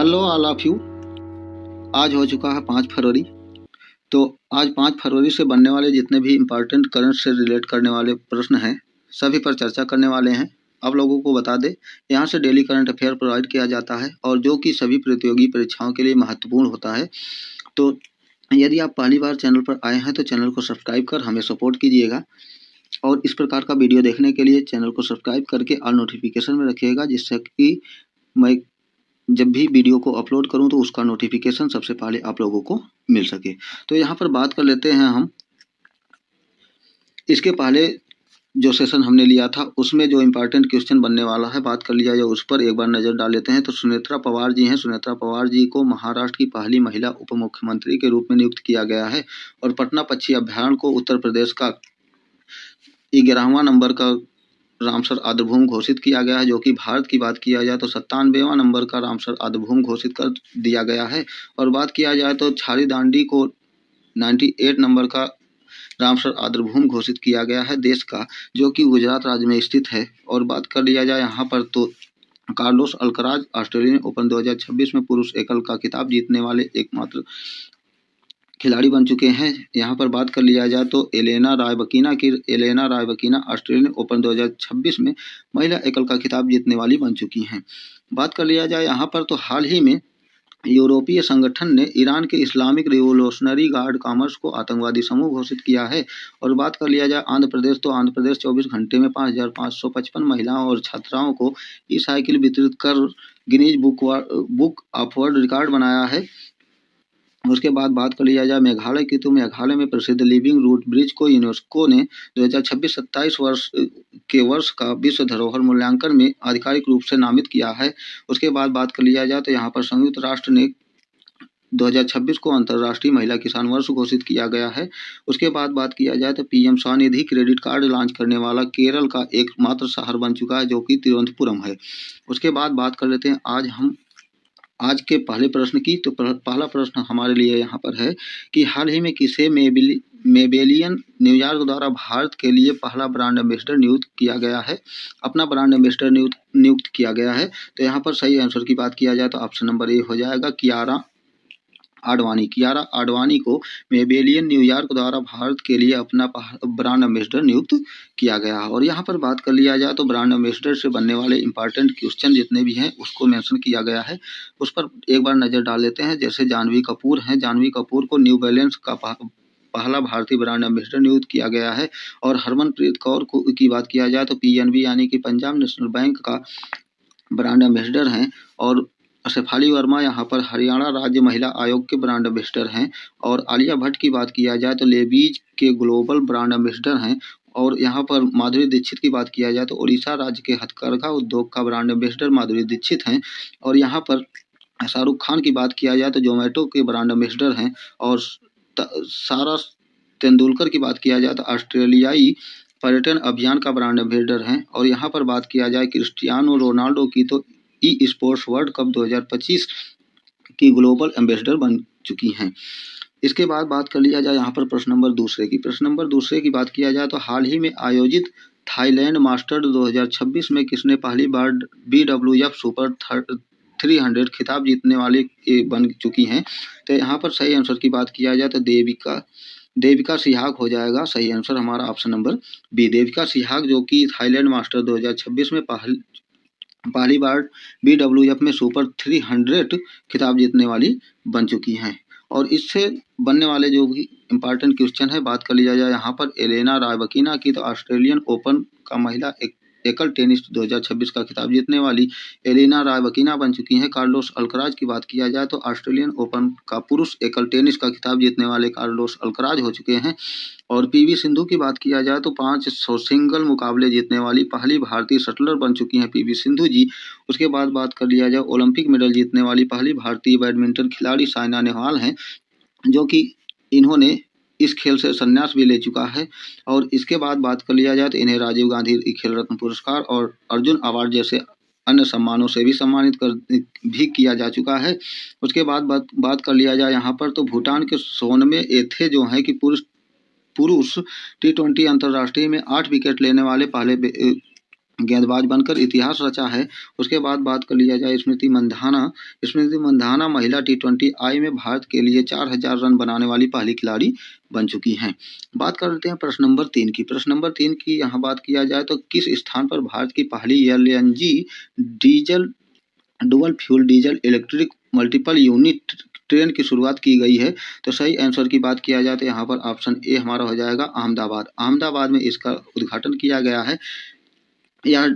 Hello all of you. आज हो चुका है 5 फरवरी। तो आज 5 फरवरी से बनने वाले जितने भी इम्पोर्टेंट करंट से रिलेट करने वाले प्रश्न हैं सभी पर चर्चा करने वाले हैं। आप लोगों को बता दें, यहाँ से डेली करंट अफेयर प्रोवाइड किया जाता है और जो कि सभी प्रतियोगी परीक्षाओं के लिए महत्वपूर्ण होता है। तो यदि आप पहली बार चैनल पर आए हैं तो चैनल को सब्सक्राइब कर हमें सपोर्ट कीजिएगा और इस प्रकार का वीडियो देखने के लिए चैनल को सब्सक्राइब करके ऑल नोटिफिकेशन में रखिएगा, जिससे कि मैं जब भी वीडियो को अपलोड करूं तो उसका नोटिफिकेशन सबसे पहले आप लोगों को मिल सके। तो यहाँ पर बात कर लेते हैं हम। इसके पहले जो सेशन हमने लिया था उसमें जो इम्पोर्टेंट क्वेश्चन बनने वाला है बात कर लिया जाए, उस पर एक बार नज़र डाल लेते हैं। तो सुनेत्रा पवार जी हैं। सुनेत्रा पवार जी को महाराष्ट्र की पहली महिला उप मुख्यमंत्री के रूप में नियुक्त किया गया है और पटना पक्षी अभ्यारण्य को उत्तर प्रदेश का 11वां नंबर का रामसर आर्द्रभूमि घोषित किया गया है, जो कि भारत की बात किया जाए तो 97वां नंबर का रामसर आर्द्रभूमि घोषित कर दिया गया है। और बात किया जाए तो छारी दांडी को 98 नंबर का रामसर आर्द्रभूमि घोषित किया गया है देश का, जो कि गुजरात राज्य में स्थित है। और बात कर लिया जाए यहाँ पर तो कार्लोस अल्कराज ऑस्ट्रेलियन ओपन 2026 में पुरुष एकल का खिताब जीतने वाले एकमात्र खिलाड़ी बन चुके हैं। यहाँ पर बात कर लिया जाए तो एलेना रायबकीना ऑस्ट्रेलियन ओपन 2026 में महिला एकल का खिताब जीतने वाली बन चुकी हैं। बात कर लिया जाए यहाँ पर तो हाल ही में यूरोपीय संगठन ने ईरान के इस्लामिक रिवोल्यूशनरी गार्ड कॉमर्स को आतंकवादी समूह घोषित किया है। और बात कर लिया जाए आंध्र प्रदेश, तो आंध्र प्रदेश 24 घंटे में 5555 महिलाओं और छात्राओं को ई साइकिल वितरित कर Guinness book of world record बनाया है। उसके बाद बात कर लिया जाए मेघालय की, तो मेघालय में प्रसिद्ध लिविंग रूट ब्रिज को यूनेस्को ने 2026-27 वर्ष का विश्व धरोहर मूल्यांकन में आधिकारिक रूप से नामित किया है। उसके बाद बात कर लिया जाए तो यहाँ पर संयुक्त राष्ट्र ने 2026 को अंतर्राष्ट्रीय महिला किसान वर्ष घोषित किया गया है। उसके बाद बात किया जाए तो PM Svanidhi credit card launch करने वाला केरल का एकमात्र शहर बन चुका है, जो कि तिरुवनंतपुरम है। उसके बाद बात कर लेते हैं आज के पहले प्रश्न की। तो पहला प्रश्न हमारे लिए यहाँ पर है कि हाल ही में किसे मेबेलियन न्यूयॉर्क द्वारा भारत के लिए पहला ब्रांड एम्बेसडर नियुक्त किया गया है, अपना ब्रांड एम्बेसडर नियुक्त किया गया है। तो यहाँ पर सही आंसर की बात किया जाए तो ऑप्शन नंबर ए हो जाएगा कियारा आडवाणी को मेबेलियन न्यूयॉर्क द्वारा भारत के लिए अपना ब्रांड एम्बेसडर नियुक्त किया गया। और यहाँ पर बात कर लिया जाए तो ब्रांड एम्बेसडर से बनने वाले इंपॉर्टेंट क्वेश्चन जितने भी हैं उसको मेंशन किया गया है, उस पर एक बार नज़र डाल लेते हैं। जैसे जानवी कपूर हैं, जानवी कपूर को न्यू बैलेंस का पहला भारतीय ब्रांड एम्बेसडर नियुक्त किया गया है। और हरमनप्रीत कौर की बात किया जाए तो पीएनबी यानी कि पंजाब नेशनल बैंक का ब्रांड एम्बेसडर हैं। और शेफाली वर्मा यहाँ पर हरियाणा राज्य महिला आयोग के ब्रांड एम्बेसडर हैं। और आलिया भट्ट की बात किया जाए तो लेबीज के ग्लोबल ब्रांड एम्बेसडर हैं। और यहाँ पर माधुरी दीक्षित की बात किया जाए तो उड़ीसा राज्य के हथकरघा उद्योग का ब्रांड एम्बेसडर माधुरी दीक्षित हैं। और यहाँ पर शाहरुख खान की बात किया जाए तो जोमेटो के ब्रांड एम्बेसडर हैं। और सारा तेंदुलकर की बात किया जाए तो ऑस्ट्रेलियाई पर्यटन अभियान का ब्रांड एम्बेसडर हैं। और यहाँ पर बात किया जाए क्रिस्टियानो रोनाल्डो की, तो ई स्पोर्ट्स वर्ल्ड कप 2025 की ग्लोबल एम्बेसडर बन चुकी हैं। इसके बाद बात कर लिया जाए यहाँ पर प्रश्न नंबर दूसरे की बात किया जाए तो हाल ही में आयोजित थाईलैंड मास्टर्स 2026 में किसने पहली बार BWF सुपर 300 खिताब जीतने वाले बन चुकी हैं। तो यहाँ पर सही आंसर की बात किया जाए तो देविका सिहाग हो जाएगा। सही आंसर हमारा option number B, Devika Sihag, जो कि थाईलैंड मास्टर 2026 में पहली बार BWF में सुपर 300 खिताब जीतने वाली बन चुकी हैं। और इससे बनने वाले जो भी इम्पॉर्टेंट क्वेश्चन है बात कर लिया जाए यहाँ पर एलेना रायबकीना की, तो ऑस्ट्रेलियन ओपन का महिला एकल टेनिस 2026 का खिताब जीतने वाली एलेना रायबकीना बन चुकी हैं। कार्लोस अल्कराज की बात किया जाए तो ऑस्ट्रेलियन ओपन का पुरुष एकल टेनिस का खिताब जीतने वाले कार्लोस अल्कराज हो चुके हैं। और पीवी सिंधु की बात किया जाए तो 500 सिंगल मुकाबले जीतने वाली पहली भारतीय शटलर बन चुकी हैं पीवी सिंधु जी। उसके बाद बात कर लिया जाए ओलंपिक मेडल जीतने वाली पहली भारतीय बैडमिंटन खिलाड़ी साइना नेहवाल हैं, जो कि इन्होंने इस खेल से संन्यास भी ले चुका है। और इसके बाद बात कर लिया जाए तो इन्हें राजीव गांधी खेल रत्न पुरस्कार और अर्जुन अवार्ड जैसे अन्य सम्मानों से भी सम्मानित भी किया जा चुका है। उसके बाद बात कर लिया जाए यहाँ पर तो भूटान के सोनमे एथे जो है कि पुरुष T20 अंतर्राष्ट्रीय में 8 विकेट लेने वाले पहले गेंदबाज बनकर इतिहास रचा है। उसके बाद बात कर लिया जाए स्मृति मंधाना। स्मृति मंधाना महिला T20 आई में भारत के लिए 4000 रन बनाने वाली पहली खिलाड़ी बन चुकी हैं। बात कर लेते हैं प्रश्न नंबर 3 की। प्रश्न नंबर 3 की यहाँ बात किया जाए तो किस स्थान पर भारत की पहली LNG diesel dual fuel diesel electric multiple unit train की शुरुआत की गई है? तो सही आंसर की बात किया जाए तो यहाँ पर ऑप्शन ए हमारा हो जाएगा अहमदाबाद। अहमदाबाद में इसका उद्घाटन किया गया है। या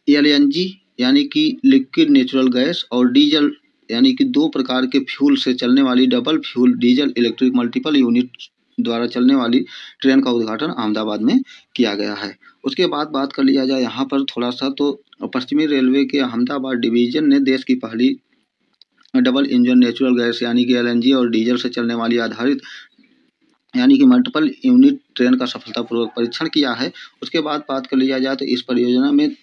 LNG यानी कि लिक्विड नेचुरल गैस और डीजल यानी कि दो प्रकार के फ्यूल से चलने वाली double fuel diesel electric multiple unit द्वारा चलने वाली ट्रेन का उद्घाटन अहमदाबाद में किया गया है। उसके बाद बात कर लिया जाए यहाँ पर थोड़ा सा तो पश्चिमी रेलवे के अहमदाबाद डिवीजन ने देश की पहली डबल इंजन नेचुरल गैस यानी कि LNG और डीजल से चलने वाली आधारित यानी कि मल्टीपल यूनिट ट्रेन का सफलतापूर्वक परीक्षण किया है। उसके बाद बात कर लिया जाए तो इस परियोजना में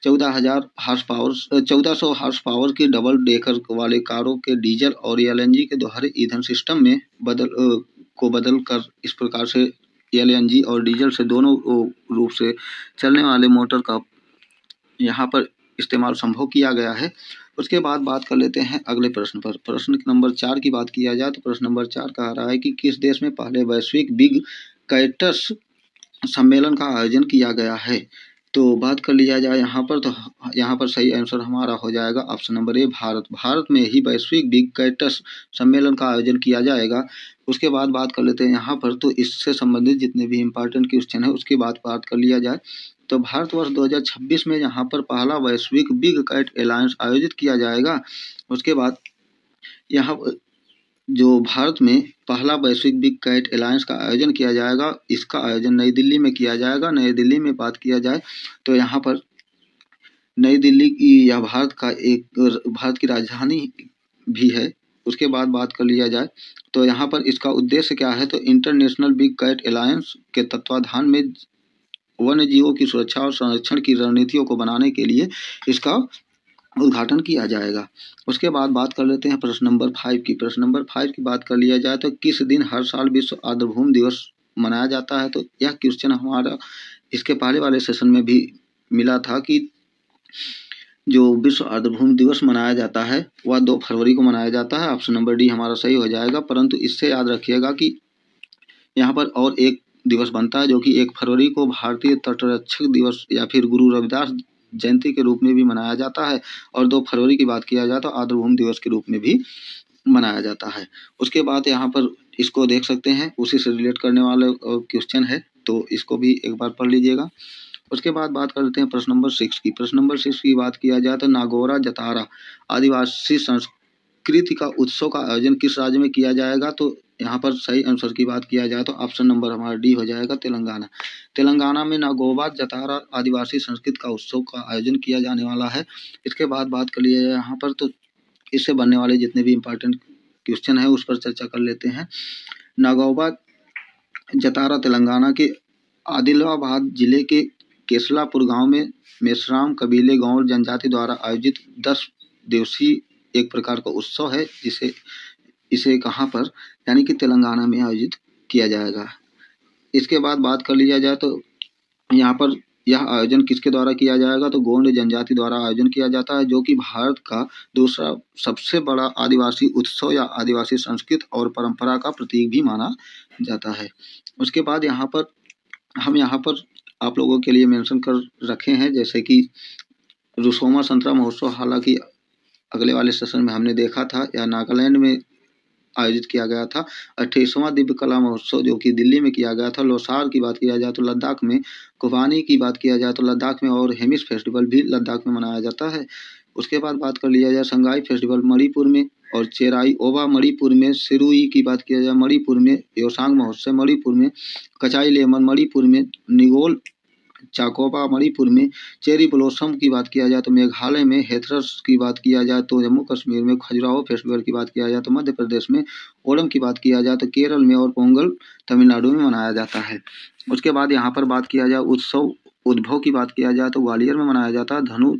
1400 हार्स पावर की डबल डेकर वाले कारों के डीजल और LNG के दोहरे ईंधन सिस्टम में बदल कर इस प्रकार से LNG और डीजल से दोनों रूप से चलने वाले मोटर का यहाँ पर इस्तेमाल संभव किया गया है। उसके बाद बात कर लेते हैं अगले प्रश्न पर। प्रश्न नंबर 4 की बात किया जाए तो प्रश्न नंबर 4 कह रहा है कि किस देश में पहले वैश्विक बिग कैटस सम्मेलन का आयोजन किया गया है? तो बात कर लिया जाए यहाँ पर तो यहाँ पर सही आंसर हमारा हो जाएगा ऑप्शन नंबर ए भारत। भारत में ही वैश्विक बिग कैटस सम्मेलन का आयोजन किया जाएगा। उसके बाद बात कर लेते हैं यहाँ पर तो इससे संबंधित जितने भी इम्पोर्टेंट क्वेश्चन है उसके बाद बात कर लिया जाए तो भारतवर्ष 2026 में यहाँ पर पहला वैश्विक बिग कैट अलायंस आयोजित किया जाएगा। उसके बाद यहाँ जो भारत में पहला वैश्विक बिग कैट अलायंस का आयोजन किया जाएगा, इसका आयोजन नई दिल्ली में किया जाएगा। नई दिल्ली में बात किया जाए तो यहाँ पर नई दिल्ली की यह भारत की राजधानी भी है। उसके बाद बात कर लिया जाए तो यहाँ पर इसका उद्देश्य क्या है तो इंटरनेशनल बिग कैट अलायंस के तत्वाधान में वन्य जीवों की सुरक्षा और संरक्षण की रणनीतियों को बनाने के लिए इसका उद्घाटन किया जाएगा। उसके बाद बात कर लेते हैं प्रश्न नंबर 5 की। प्रश्न नंबर 5 की बात कर लिया जाए तो किस दिन हर साल विश्व आर्द्रभूमि दिवस मनाया जाता है? तो यह क्वेश्चन हमारा इसके पहले वाले सेशन में भी मिला था कि जो विश्व आर्द्रभूमि दिवस मनाया जाता है वह 2 फरवरी को मनाया जाता है। ऑप्शन नंबर डी हमारा सही हो जाएगा। परंतु इससे याद रखिएगा कि यहाँ पर और एक दिवस बनता है जो कि 1 फरवरी को भारतीय तटरक्षक दिवस या फिर गुरु रविदास जयंती के रूप में भी मनाया जाता है और 2 फरवरी की बात किया जाए तो आर्द्रभूमि दिवस के रूप में भी मनाया जाता है। उसके बाद यहाँ पर इसको देख सकते हैं, उसी से रिलेट करने वाले क्वेश्चन है तो इसको भी एक बार पढ़ लीजिएगा। उसके बाद बात कर लेते हैं प्रश्न नंबर 6 की। प्रश्न नंबर 6 की बात किया जाए तो नागौरा जतारा आदिवासी संस्कृति का उत्सव का आयोजन किस राज्य में किया जाएगा? तो यहाँ पर सही आंसर की बात किया जाए तो ऑप्शन नंबर हमारा डी हो जाएगा तेलंगाना। तेलंगाना में नागोबा जतारा आदिवासी संस्कृति का उत्सव का आयोजन किया जाने वाला है। इसके बाद बात कर लिया जाए यहाँ पर तो इससे बनने वाले जितने भी इम्पोर्टेंट क्वेश्चन है उस पर चर्चा कर लेते हैं। नागोबा जतारा तेलंगाना के आदिलाबाद जिले के केसलापुर गांव में मेश्राम कबीले गांव जनजाति द्वारा आयोजित 10 दिवसीय एक प्रकार का उत्सव है जिसे इसे कहाँ पर यानी कि तेलंगाना में आयोजित किया जाएगा। इसके बाद बात कर लिया जाए तो यहाँ पर यह आयोजन किसके द्वारा किया जाएगा तो गोंड जनजाति द्वारा आयोजन किया जाता है जो कि भारत का दूसरा सबसे बड़ा आदिवासी उत्सव या आदिवासी संस्कृति और परंपरा का प्रतीक भी माना जाता है। उसके बाद यहाँ पर आप लोगों के लिए मेंशन कर रखे हैं जैसे कि रुसोमा संतरा महोत्सव, हालांकि अगले वाले सेशन में हमने देखा था या नागालैंड में आयोजित किया गया था। 28वां दिव्य कला महोत्सव जो कि दिल्ली में किया गया था। लोसार की बात किया जाए तो लद्दाख में, खुबानी की बात किया जाए तो लद्दाख में और हेमिस फेस्टिवल भी लद्दाख में मनाया जाता है। उसके बाद बात कर लिया जाए संगाई फेस्टिवल मणिपुर में और चेराई ओबा मणिपुर में, सिरुई की बात किया जाए मणिपुर में, योसांग महोत्सव मणिपुर में, कचाई लेमन मणिपुर में, निगोल चाकोबा मणिपुर में, चेरी ब्लॉसम की बात किया जाए तो मेघालय में, हेथरस की बात किया जाए तो जम्मू कश्मीर में, खजुराहो फेस्टिवल की बात किया जाए तो मध्य प्रदेश में, ओणम की बात किया जाए तो केरल में और पोंगल तमिलनाडु में मनाया जाता है। उसके बाद यहाँ पर बात किया जाए उत्सव उद्भव की बात किया जाए तो ग्वालियर में मनाया जाता है। धनु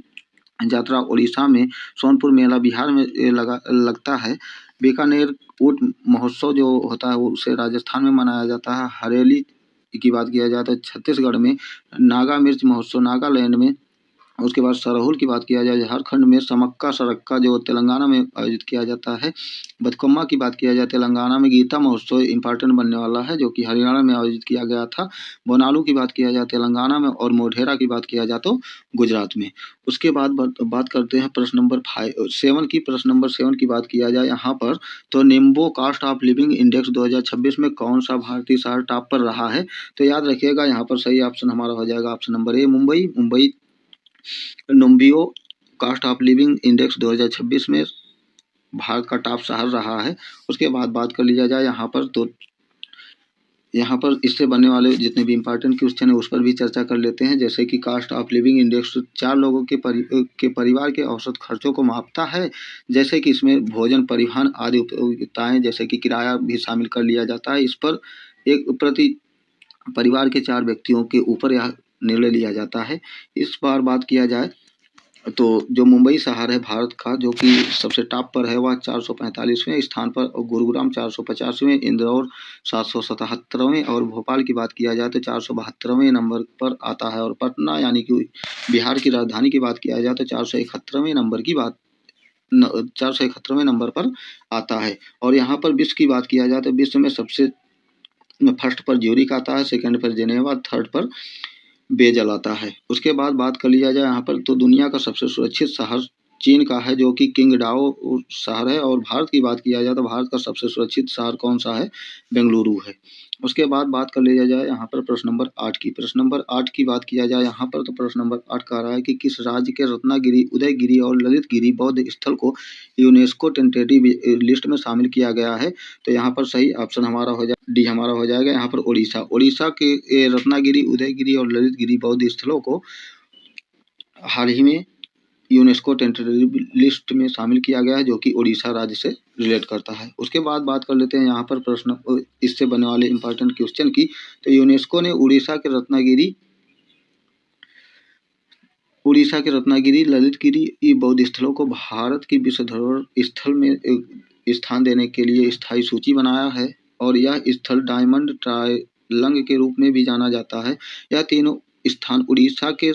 यात्रा उड़ीसा में, सोनपुर मेला बिहार में लगता है। बीकानेर ऊंट महोत्सव जो होता है उसे राजस्थान में मनाया जाता है। हरेली की बात किया जाए तो छत्तीसगढ़ में नागा मिर्च महोत्सव नागालैंड में, उसके बाद सरहुल की बात किया जाए झारखंड में, समक्का सरक्का जो तेलंगाना में आयोजित किया जाता है, बथकम्मा की बात किया जाए तेलंगाना में, गीता महोत्सव इंपॉर्टेंट बनने वाला है जो कि हरियाणा में आयोजित किया गया था, बोनालू की बात किया जाए तेलंगाना में, और मोढेरा की बात किया जाए तो गुजरात में। उसके बाद बात करते हैं प्रश्न नंबर 7 की। प्रश्न नंबर 7 की बात किया जाए यहाँ पर तो Nimbo cost of living index 2026 में कौन सा भारतीय शहर टॉप पर रहा है? तो याद रखिएगा यहाँ पर सही ऑप्शन हमारा हो जाएगा option number A Mumbai. Numbeo cost of living index 2026 में भारत का टॉप शहर रहा है। उसके बाद बात कर लिया जाए यहाँ पर तो यहाँ पर इससे बनने वाले जितने भी इंपॉर्टेंट क्वेश्चन है उस पर भी चर्चा कर लेते हैं। जैसे कि कॉस्ट ऑफ लिविंग इंडेक्स 4 लोगों के परिवार के औसत खर्चों को मापता है, जैसे कि इसमें भोजन, परिवहन आदि उपयोगिताएं जैसे कि किराया भी शामिल कर लिया जाता है। इस पर एक प्रति परिवार के 4 व्यक्तियों के ऊपर यह निर्णय लिया जाता है। इस बार बात किया जाए तो जो मुंबई शहर है भारत का जो कि सबसे टॉप पर है वह 445वें स्थान पर, और गुरुग्राम 450वें, इंदौर 777वें, और भोपाल की बात किया जाए तो 472वें नंबर पर आता है, और पटना यानी कि बिहार की राजधानी की बात किया जाए तो 471वें नंबर पर आता है। और यहाँ पर विश्व की बात किया जाए तो विश्व में सबसे फर्स्ट पर ज्यूरिख आता है, सेकंड पर जेनेवा, थर्ड पर बेजल आता है। उसके बाद बात कर लिया जाए यहाँ पर तो दुनिया का सबसे सुरक्षित शहर चीन का है जो कि किंगडाओ शहर है, और भारत की बात किया जाए तो भारत का सबसे सुरक्षित शहर कौन सा है? बेंगलुरु है। उसके बाद बात कर लिया जाए यहाँ पर प्रश्न नंबर 8 की। प्रश्न नंबर 8 की बात किया जाए यहाँ पर तो प्रश्न नंबर 8 कह रहा है कि किस राज्य के रत्नागिरी, उदयगिरी और ललितगिरी बौद्ध स्थल को यूनेस्को टेंटेटिव लिस्ट में शामिल किया गया है? तो यहाँ पर सही ऑप्शन हमारा हो जाए डी हमारा हो जाएगा यहाँ पर उड़ीसा के रत्नागिरी, उदयगिरी और ललितगिरी बौद्ध स्थलों को हाल ही में यूनेस्को टेंटेटिव लिस्ट में शामिल किया गया है जो कि उड़ीसा राज्य से रिलेट करता है। उसके बाद बात कर लेते हैं यहाँ पर प्रश्न इससे बनने वाले इंपॉर्टेंट क्वेश्चन की। तो यूनेस्को ने उड़ीसा के रत्नागिरी ललितगिरी बौद्ध स्थलों को भारत की विश्व धरोहर स्थल में स्थान देने के लिए स्थायी सूची बनाया है, और यह स्थल डायमंड ट्रायंगल के रूप में भी जाना जाता है। यह तीनों स्थान उड़ीसा के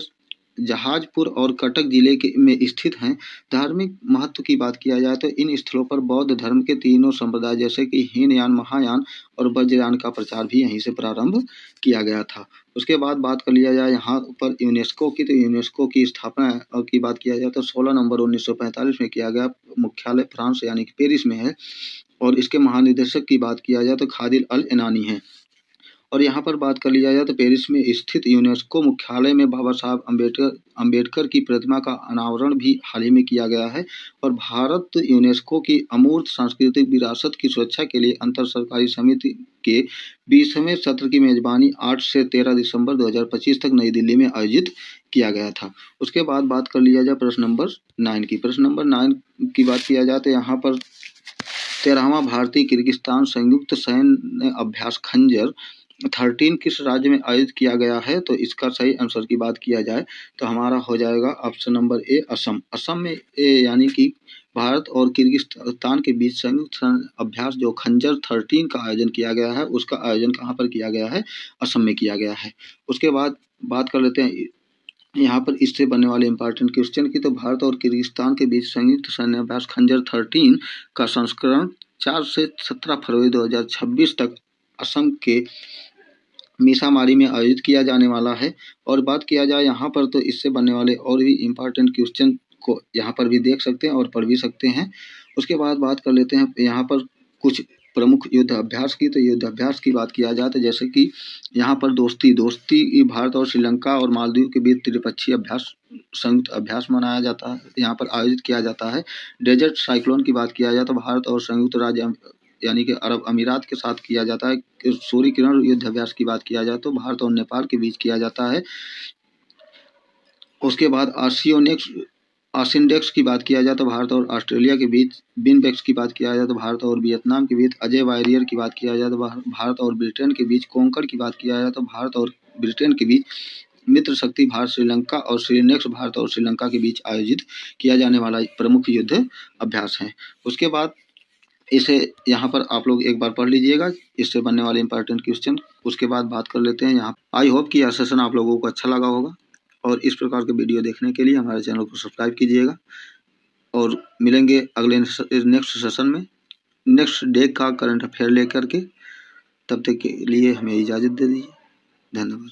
जहाजपुर और कटक जिले में स्थित हैं। धार्मिक महत्व की बात किया जाए तो इन स्थलों पर बौद्ध धर्म के तीनों संप्रदाय जैसे कि हीनयान, महायान और वज्रयान का प्रचार भी यहीं से प्रारंभ किया गया था। उसके बाद बात कर लिया जाए यहाँ पर यूनेस्को की। तो यूनेस्को की स्थापना की बात किया जाए तो 16 नवंबर 1945 में किया गया। मुख्यालय फ्रांस यानी कि पेरिस में है, और इसके महानिदेशक की बात किया जाए तो खादिल अल एनानी है। और यहाँ पर बात कर लिया जाए तो पेरिस में स्थित यूनेस्को मुख्यालय में बाबा साहब अम्बेडकर की प्रतिमा का अनावरण भी हाल ही में किया गया है। और भारत यूनेस्को की अमूर्त सांस्कृतिक विरासत की सुरक्षा के लिए अंतर सरकारी समिति के 20वें सत्र की मेजबानी 8 से 13 दिसंबर 2025 तक नई दिल्ली में आयोजित किया गया था। उसके बाद बात कर लिया जाए प्रश्न नंबर 9 की। प्रश्न नंबर 9 की बात किया जाए तो यहाँ पर 13वां भारतीय किर्गिस्तान संयुक्त सैन्य अभ्यास खंजर 13 किस राज्य में आयोजित किया गया है? तो इसका सही आंसर की बात किया जाए तो हमारा हो जाएगा ऑप्शन नंबर ए असम। असम में यानी कि भारत और किर्गिस्तान के बीच संयुक्त अभ्यास जो खंजर 13 का आयोजन किया गया है, उसका आयोजन कहाँ पर किया गया है? असम में किया गया है। उसके बाद बात कर लेते हैं यहाँ पर इससे बनने वाले इंपॉर्टेंट क्वेश्चन की। तो भारत और किर्गिस्तान के बीच संयुक्त सैन्य अभ्यास खंजर 13 का संस्करण 4 से 17 फरवरी 2026 तक असम के मीसामारी में आयोजित किया जाने वाला है। और बात किया जाए यहाँ पर तो इससे बनने वाले और भी इम्पॉर्टेंट क्वेश्चन को यहाँ पर भी देख सकते हैं और पढ़ भी सकते हैं। उसके बाद बात कर लेते हैं यहाँ पर कुछ प्रमुख युद्ध अभ्यास की। तो युद्ध अभ्यास की बात किया जाए तो जैसे कि यहाँ पर दोस्ती भारत और श्रीलंका और मालदीव के बीच त्रिपक्षीय संयुक्त अभ्यास मनाया जाता है, यहाँ पर आयोजित किया जाता है। डेजर्ट साइक्लोन की बात किया जाए तो भारत और संयुक्त राज्य यानी कि अरब अमीरात के साथ किया जाता है। सूर्य किरण युद्ध अभ्यास की बात किया जाए तो भारत और नेपाल के बीच किया जाता है। उसके बाद आसिंडेक्स की बात किया जाए तो भारत और ऑस्ट्रेलिया के बीच, बिनबेक्स की बात किया जाए तो भारत और वियतनाम के बीच, अजय वायरियर की बात किया जाए तो भारत और ब्रिटेन के बीच, कोंकण की बात किया जाए तो भारत और ब्रिटेन के बीच, मित्र शक्ति भारत श्रीलंका और श्रीनेक्स भारत और श्रीलंका के बीच आयोजित किया जाने वाला प्रमुख युद्ध अभ्यास है। उसके बाद इसे यहाँ पर आप लोग एक बार पढ़ लीजिएगा, इससे बनने वाले इंपॉर्टेंट क्वेश्चन। उसके बाद बात कर लेते हैं यहाँ। आई होप कि यह सेशन आप लोगों को अच्छा लगा होगा, और इस प्रकार के वीडियो देखने के लिए हमारे चैनल को सब्सक्राइब कीजिएगा। और मिलेंगे अगले नेक्स्ट सेशन में, नेक्स्ट डे का करंट अफेयर लेकर के। तब तक के लिए हमें इजाज़त दे दीजिए। धन्यवाद।